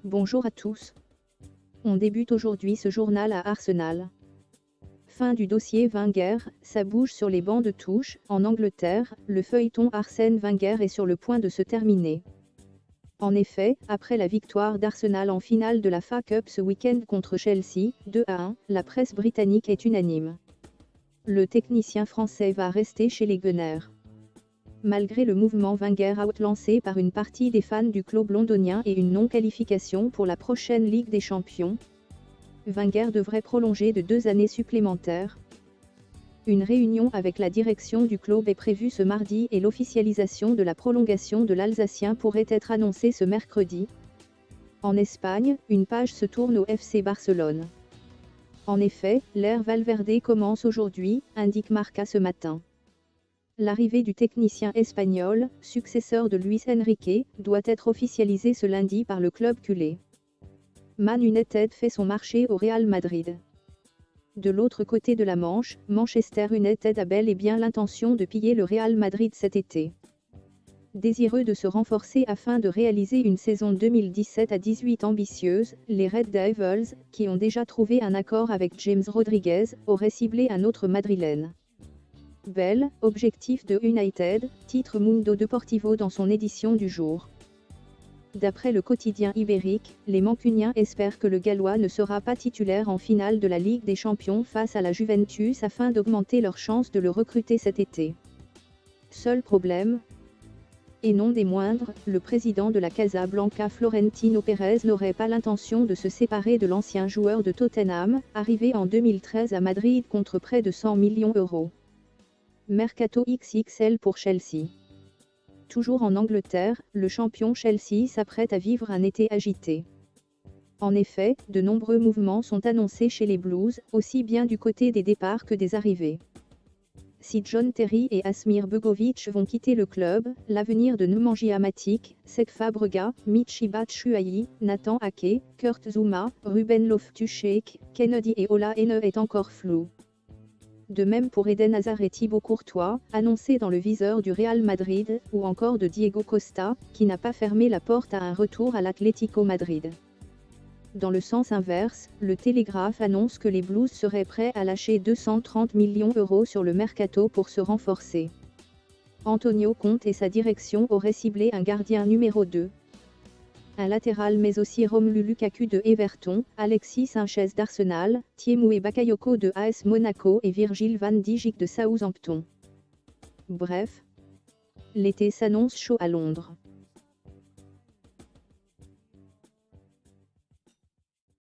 Bonjour à tous. On débute aujourd'hui ce journal à Arsenal. Fin du dossier Wenger, ça bouge sur les bancs de touche. En Angleterre, le feuilleton Arsène Wenger est sur le point de se terminer. En effet, après la victoire d'Arsenal en finale de la FA Cup ce week-end contre Chelsea, 2-1, la presse britannique est unanime. Le technicien français va rester chez les Gunners. Malgré le mouvement Wenger out lancé par une partie des fans du club londonien et une non-qualification pour la prochaine Ligue des Champions, Wenger devrait prolonger de 2 années supplémentaires. Une réunion avec la direction du club est prévue ce mardi et l'officialisation de la prolongation de l'Alsacien pourrait être annoncée ce mercredi. En Espagne, une page se tourne au FC Barcelone. En effet, l'ère Valverde commence aujourd'hui, indique Marca ce matin. L'arrivée du technicien espagnol, successeur de Luis Enrique, doit être officialisée ce lundi par le club culé. Man United fait son marché au Real Madrid. De l'autre côté de la Manche, Manchester United a bel et bien l'intention de piller le Real Madrid cet été. Désireux de se renforcer afin de réaliser une saison 2017 à 18 ambitieuse, les Red Devils, qui ont déjà trouvé un accord avec James Rodriguez, auraient ciblé un autre madrilène. Bell, objectif de United, titre Mundo Deportivo dans son édition du jour. D'après le quotidien ibérique, les Mancuniens espèrent que le Gallois ne sera pas titulaire en finale de la Ligue des Champions face à la Juventus afin d'augmenter leurs chances de le recruter cet été. Seul problème, et non des moindres, le président de la Casablanca Florentino Pérez n'aurait pas l'intention de se séparer de l'ancien joueur de Tottenham, arrivé en 2013 à Madrid contre près de 100 millions €. Mercato XXL pour Chelsea. Toujours en Angleterre, le champion Chelsea s'apprête à vivre un été agité. En effet, de nombreux mouvements sont annoncés chez les Blues, aussi bien du côté des départs que des arrivées. Si John Terry et Asmir Begovic vont quitter le club, l'avenir de Nemanja Matic, Cesc Fabregas, Michy Batshuayi, Nathan Ake, Kurt Zouma, Ruben Loftus-Cheek, Kennedy et Ola Aina est encore flou. De même pour Eden Hazard et Thibaut Courtois, annoncés dans le viseur du Real Madrid, ou encore de Diego Costa, qui n'a pas fermé la porte à un retour à l'Atlético Madrid. Dans le sens inverse, le Télégraphe annonce que les Blues seraient prêts à lâcher 230 millions € sur le mercato pour se renforcer. Antonio Conte et sa direction auraient ciblé un gardien numéro 2. Un latéral mais aussi Romelu Lukaku de Everton, Alexis Sanchez d'Arsenal, Tiémoué Bakayoko de AS Monaco et Virgil van Dijk de Southampton. Bref, l'été s'annonce chaud à Londres.